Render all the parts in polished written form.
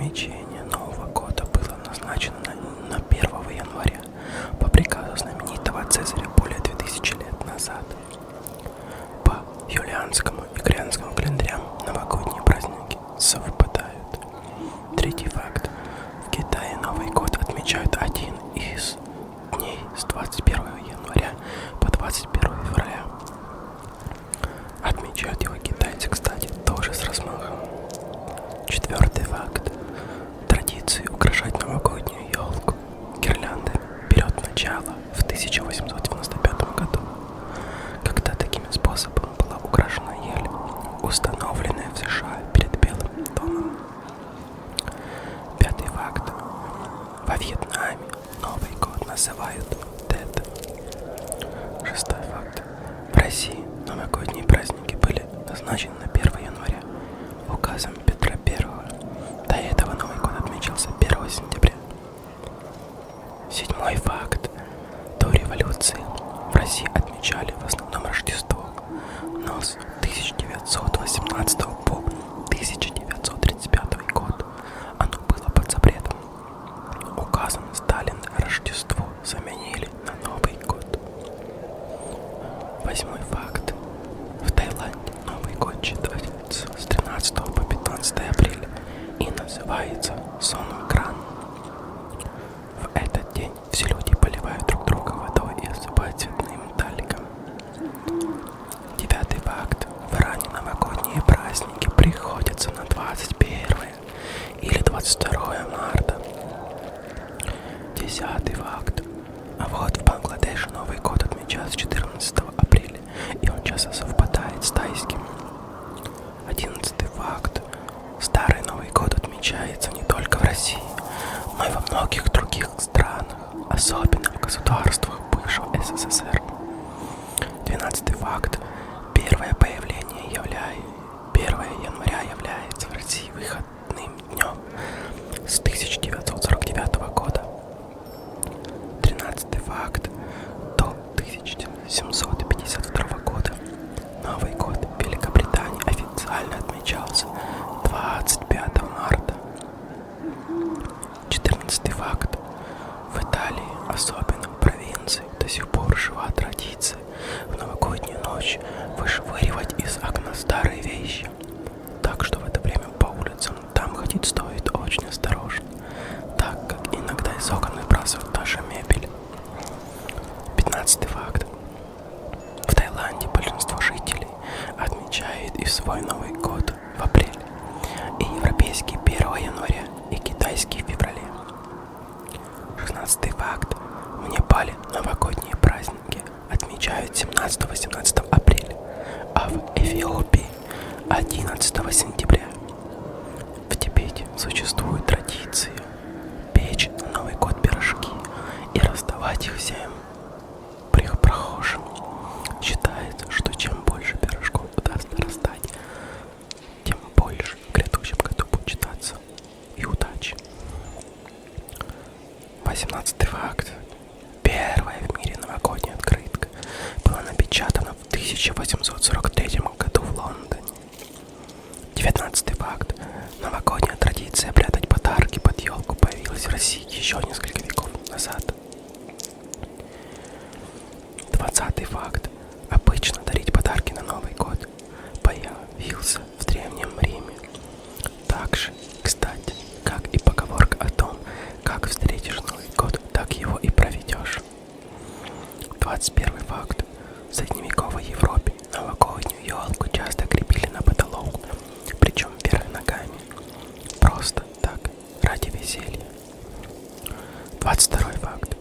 Отмечение Нового года было назначено на 1 января по приказу знаменитого Цезаря более 2000 лет назад. По юлианскому и григорианскому календарям новогодние праздники совпадают. Третий факт. В Китае Новый год отмечают один из дней с 21 января по 21 февраля. Отмечают его китайцы, кстати, тоже с размахом. Четвертый факт. Традиции украшать новогоднюю елку гирляндами берет начало в 1895 году, когда таким способом была украшена ель, установленная в США перед Белым домом. Пятый факт. Во Вьетнаме Новый год называют Тет. Шестой факт. В России новогодние праздники были назначены на 1 января указом Петра I. До этого Новый год отмечался 1 сентября. Седьмой факт. До революции в России отмечали в основном Рождество, но с 1918 по 1935 год оно было под запретом. Указом Сталина Рождество заменили на Новый год. Восьмой факт. В Таиланде Новый год считается с 13 по 15 апреля и называется Сонгкран. В этот день все люди поливают друг друга водой и осыпают цветным таликом. Девятый факт. В Иране новогодние праздники приходятся на 21 или 22 марта. Десятый факт. А вот в Бангладеше Новый год отмечается 14 апреля, и он часто совпадает с тайским. 11 факт. Старый Новый год отмечается не только в России, но и во многих других странах, особенно в государствах бывшего СССР. 12 факт. 1 января является в России выходным днем с 1949 года. 13 факт. До 1752 года Новый год в Великобритании официально отмечался 25 марта. 14 факт. В Италии, особенно в провинции, до сих пор жива традиция в новогоднюю ночь вышвыривать из окна старые вещи. Так что в это время по улицам там ходить стоит очень осторожно, так как иногда из окон выбрасывают даже мебель. 15 факт. В Таиланде большинство жителей отмечает и свой Новый год в апреле, и европейский 1 января, и китайский в феврале. 16 факт. В Непале новогодние праздники отмечают 17-18 апреля, а в Эфиопии 11 сентября. В Тибете существует традиция печь на Новый год пирожки и раздавать их всем прохожим. Считается, что чем больше пирожков удастся раздать, тем больше в грядущем году будет читаться и удачи. 18 факт. Первая в мире новогодняя открытка была напечатана в 1843 году в Лондоне. 19 факт. Новогодняя традиция прятать подарки под елку появилась в России еще несколько веков назад. 20 факт. Обычно дарить подарки на Новый год появился в Древнем Риме. Так же, кстати, как и поговорка о том, как встретишь Новый год, так его и проведешь. 21 факт. В средневековой Европе новогоднюю елку часто крепили на потолок, причем вверх ногами. Просто так, ради веселья. 22 факт.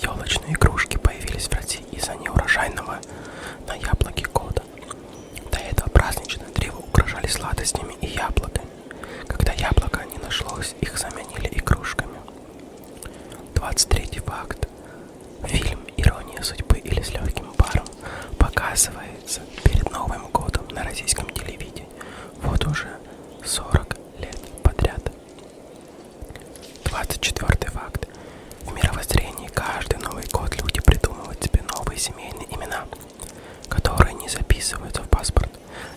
Елочные игрушки появились в России из-за неурожайного на яблоки года. До этого праздничное древо украшали сладостями и яблоками. Когда яблока не нашлось, их заменили игрушками. 23 факт. Фильм «Ирония судьбы» или «С легким паром» показывается перед Новым годом на российском телевидении вот уже 40 лет подряд. 24 факт. В мировоззрении каждый Новый год люди придумывают себе новые семейные имена, которые не записываются в паспорт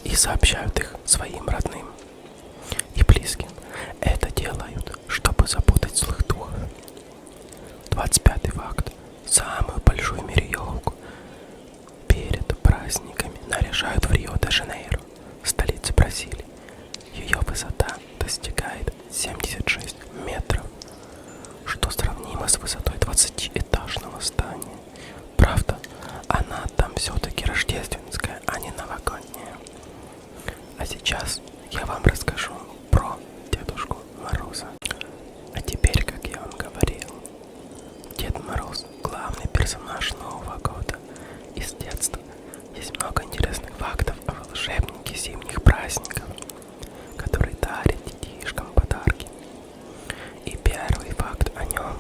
и сообщают их своим родным и близким. Это делают чтобы запутать злых духов. 25-й факт. Самую большую в мире елку перед праздниками наряжают в Рио-де-Жанейро, столице Бразилии. Ее высота достигает 76 метров, что сравнимо с высотой 20-этажного здания. Правда, она там все-таки рождественская, а не новогодняя. А сейчас я вам расскажу про Дедушку Мороза. А теперь, как я вам говорил, Дед Мороз – главный персонаж Нового года. Из детства есть много интересных фактов о волшебнике зимних праздников, который дарит детишкам подарки. И первый факт о нем.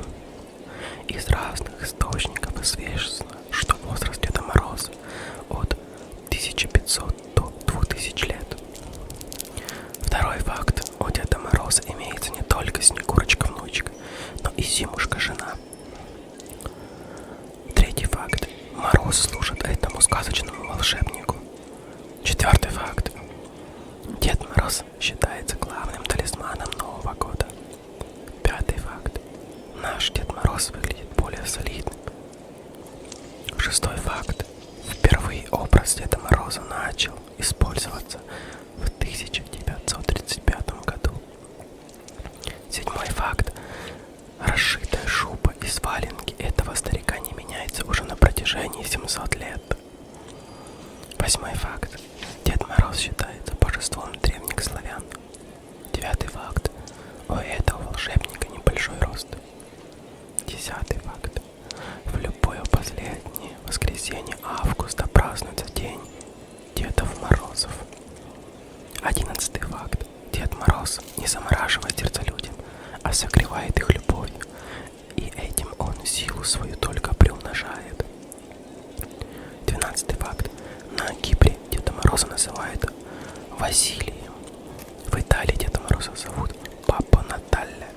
Из разных источников известно, что возраст Деда Мороза от 1500 до 2000 лет. Второй факт. У Деда Мороза имеется не только Снегурочка-внучка, но и Зимушка-жена. Третий факт. Мороз служит этому сказочному волшебнику. Четвертый факт. Дед Мороз считается главным талисманом Нового года. Пятый факт. Наш Дед Мороз выглядит более солидным. Шестой факт. Впервые образ Деда Мороза начал использоваться в 1935 году. Седьмой факт. Расшитая шуба из валенки этого старика не меняется уже на протяжении 700 лет. Восьмой факт. Дед Мороз считается божеством древних славян. Девятый факт. У этого волшебника небольшой рост. Десятый факт. В любое последнее воскресенье августа празднуется день Дедов Морозов. 11 факт. Дед Мороз не замораживает сердца людям, а согревает их любовью, и этим он силу свою только приумножает. 12 факт. На Кипре Деда Мороза называют Василием. В Италии Деда Мороза зовут Папа Наталля.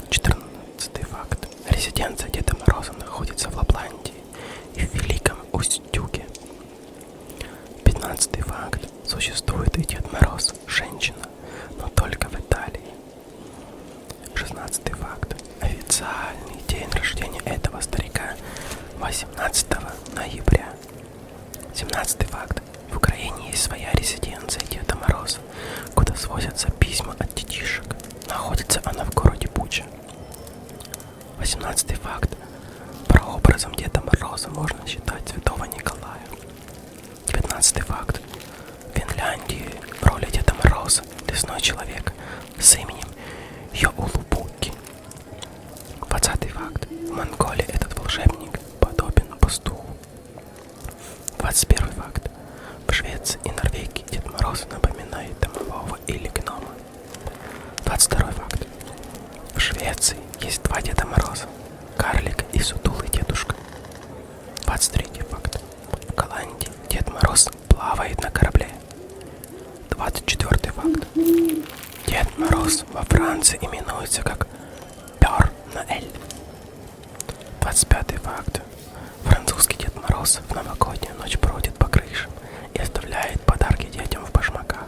14 факт. Резиденция Деда Мороза находится в Лапландии и в Великом Устюге. 15 факт. Существует и Дед Мороз, женщина, но только в Италии. 16 факт. Официальный день рождения этого старика 18 ноября. 17 факт. В Украине есть своя резиденция Деда Мороза, куда свозятся письма от детишек. Находится она в городе Буча. 18 факт. Прообразом Деда Мороза можно считать Святого Николая. 19 факт. В Финляндии в роли Деда Мороза лесной человек с именем Йоулупуки. 20 факт. В Монголии этот волшебник подобен пастуху. 21 факт. В Швеции и Норвегии Дед Мороз напоминает домового или гнома. 22 факт. В Швеции есть два Деда Мороза. Карлик и сутулый дедушка. 23 факт. В Голландии Дед Мороз плавает на корабле. 24 факт. Дед Мороз во Франции именуется как Пёр Ноэль. 25 факт. Французский Дед Мороз в новогоднюю ночь бродит по крышам и оставляет подарки детям в башмаках.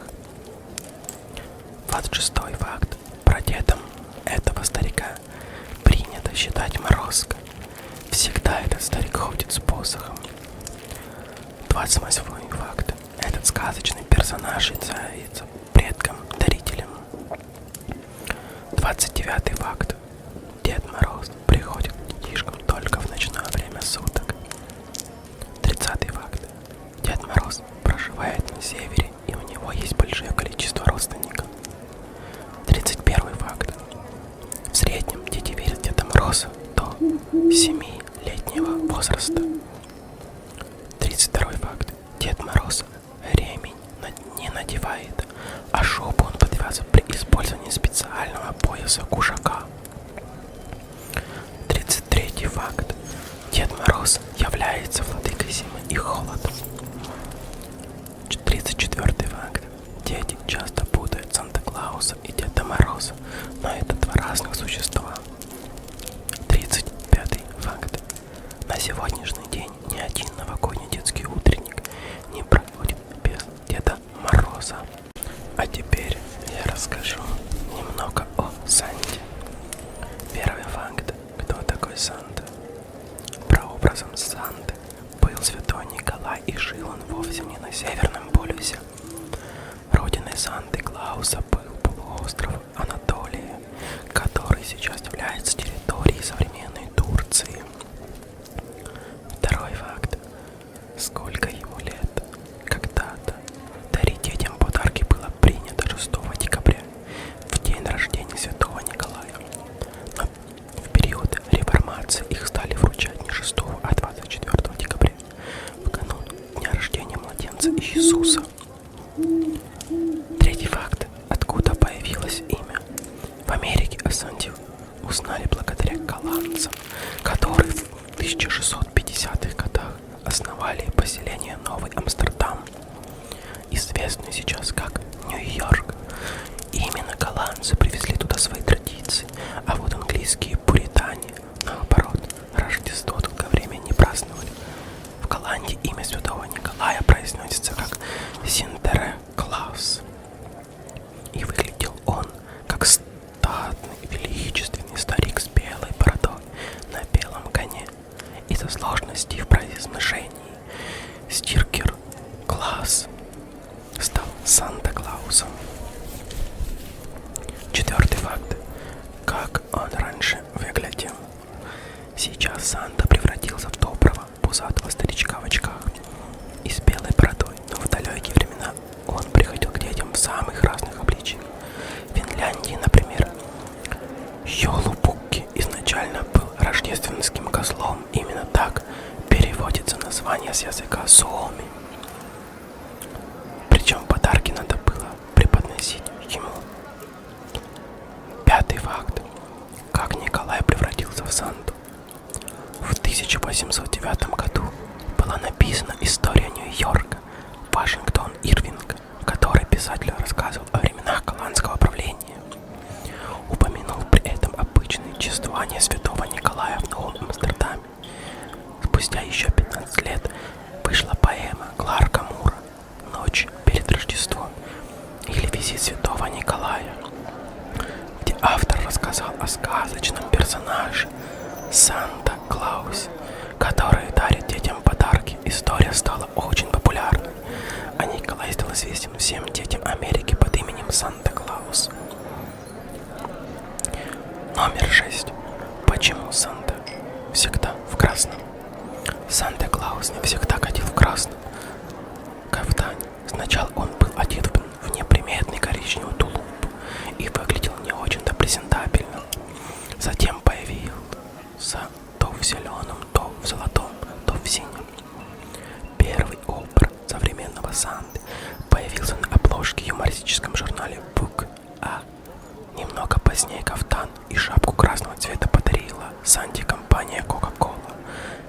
26 факт. Прадедом этого старика принято считать Морозко. Всегда этот старик ходит с посохом. 28 факт. Этот сказочный персонаж является предком-дарителем. 29 факт. Дед Мороз приходит к детишкам только в ночное время суток. 30 факт. Дед Мороз проживает на севере, и у него есть большое количество родственников. 31 факт. В среднем дети верят в Деда Мороза до 7-летнего возраста. 32 факт. Дед Мороз ремень не надевает, а шубу он подвязывает при использовании специального пояса кушака. 33 факт. Дед Мороз является владыкой зимы и холода. 34 факт. Дети часто путают Санта-Клауса и Деда Мороза, но это два разных существа. 35 факт. На сегодняшний день ни один новогодний детский утренник не проходит без Деда Мороза. А теперь я расскажу немного о Санте. на Северном полюсе. Родиной Санты-Клауса был полуостров Анатолия, который сейчас является территорией современной Турции. Второй факт. Сколько ему лет? Когда-то дарить детям подарки было принято 6 декабря, в день рождения Святого Николая. Но в период реформации их стали вручать не 6, а 24 декабря, в канун дня рождения младенца Иисуса. Третий факт. Откуда появилось имя? В Америке о Санте узнали благодаря голландцам, которые в 1650-х годах основали поселение Новый Амстердам, известный сейчас как Нью-Йорк. Именно голландцы привезли туда свои традиции, а вот английские пуритане, наоборот, Рождество долгое время не праздновали. В Голландии имя Святого Николая произносится как Синтерклаус. И выглядел он как статный, величественный старик с белой бородой на белом коне. Из-за сложностей в произношении Стиркер Класс стал Санта-Клаусом. Четвертый факт. Как он раньше выглядел? Сейчас Санта превратился в доброго, пузатого старичка в очках и с белой бородой, но в далекие времена он приходил к детям в самых разных обличиях. В Финляндии, например, Йолупукки изначально был рождественским козлом. Именно так переводится название с языка суоми. Причем подарки надо было преподносить ему. Пятый факт. Как Николай превратился в Санту? В 1809 году была написана история Нью-Йорка Вашингтон Ирвинг, в которой писатель рассказывал о временах голландского правления. Упомянул при этом обычное чествование Святого Николая в Новом Амстердаме. Спустя еще 15 лет вышла поэма Кларка Мура «Ночь перед Рождеством» или «Визит Святого Николая», где автор рассказал о сказочном персонаже Санта-Клаусе, который дарит детям подарки. История стала очень популярной, а Николай стал известен всем детям Америки под именем Санта-Клаус. Номер 6. Почему Санта всегда в красном? Санта-Клаус не всегда ходил в красном кафтане. Сначала он был одет в неприметный коричневый тулуп и выглядел не очень-то презентабельно. Затем появился то в зеленом, то в золотом, то в синем. Первый образ современного Санты появился на обложке в юмористическом журнале Book, а немного позднее кафтан и шапку красного цвета подарила Санте компания Coca-Cola,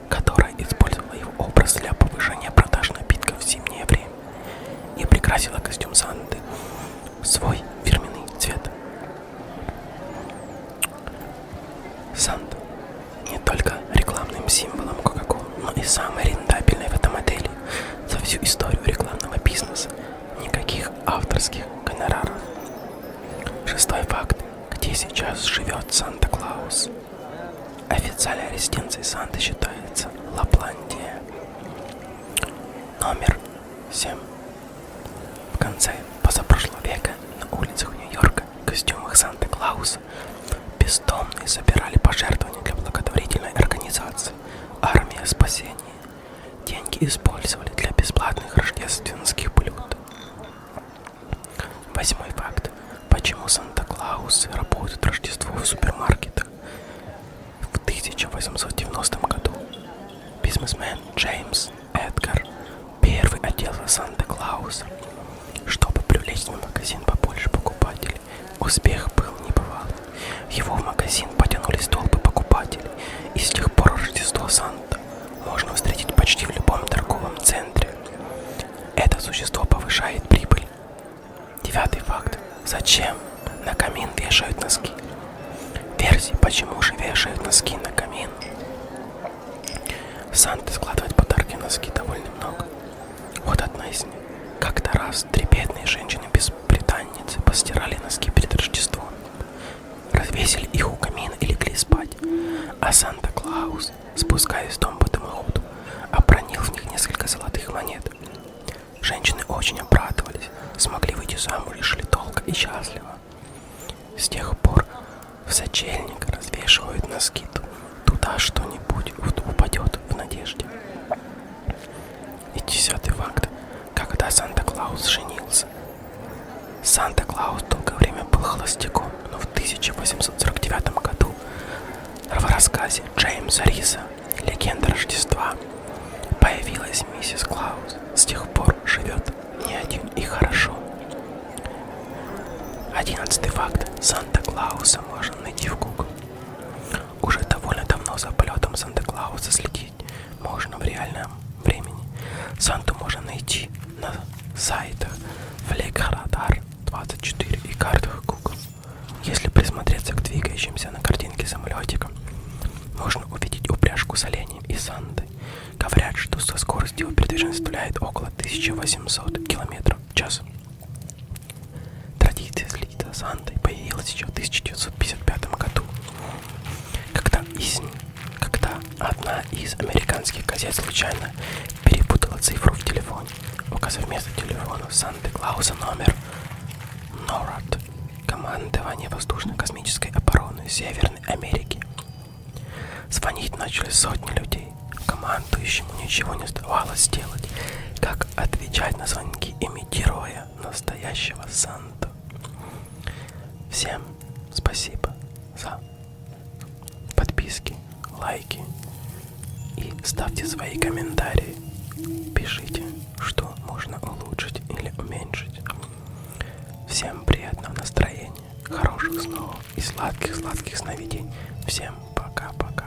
которая использовала его образ для повышения продаж напитков в зимнее время и прикрасила костюм Санты в свой фирменный цвет. Санта не только рекламным символом Coca-Cola, но и самой рентабельной в этой модели за всю историю рекламного бизнеса. Никаких авторских гонораров. Шестой факт. Где сейчас живет Санта-Клаус? Официальной резиденцией Санты считается Лапландия. Номер 7. В конце позапрошлого века на улицах Нью-Йорка в костюмах Санта-Клауса бездомные собирали пожертвования для благотворительной организации «Армия спасения». Деньги использовали для бесплатных рождественских блюд. Восьмой факт. Почему Санта-Клаусы работают в Рождество в супермаркетах? В 1890 году бизнесмен Джеймс Эдгар первый оделся Санта-Клауса, чтобы привлечь в магазин побольше покупателей. Успех был небывалый. В его магазин потянулись толпы покупателей, и с тех пор Рождество Санта можно встретить почти в любом торговом центре. Это существо повышает прибыль. Девятый факт. Зачем на камин вешают носки? Версий, почему же вешают носки на камин. Санта складывает подарки в носки довольно много. Вот одна из них. Как-то раз 3 бедные женщины-бесприданницы постирали носки перед Рождеством, развесили их у камина и легли спать. А Санта-Клаус, спускаясь в дом по дымоходу, обронил в них несколько золотых монет. и счастлива. С тех пор в сочельник развешивают носки. Туда что-нибудь упадет в надежде. И 10-й факт. Когда Санта-Клаус женился. Санта-Клаус долгое время был холостяком, но в 1849 году в рассказе Джеймса Риса «Легенда Рождества» появилась миссис Клаус. С тех пор живет не один и хорошо. 11-й факт. Санта-Клауса можно найти в Google. Уже довольно давно за полетом Санта-Клауса следить можно в реальном времени. Санту можно найти на сайтах Флейградар 24 и картах Google. Если присмотреться к двигающимся на картинке самолетикам, можно увидеть упряжку с оленем и Сантой. Говорят, что со скоростью его передвижения составляет около 1800 км в час. Традиция следить за Сантой появилась еще в 1955 году, когда одна из американских газет случайно перепутала цифру в телефоне, указав вместо телефона Санты-Клауса номер NORAD, командование воздушно-космической обороны Северной Америки. Звонить начали сотни людей. Командующему ничего не оставалось делать, как отвечать на звонки, имитируя настоящего Санту. Всем спасибо за подписки, лайки и ставьте свои комментарии. Пишите, что можно улучшить или уменьшить. Всем приятного настроения, хороших снов и сладких-сладких сновидений. Всем пока-пока.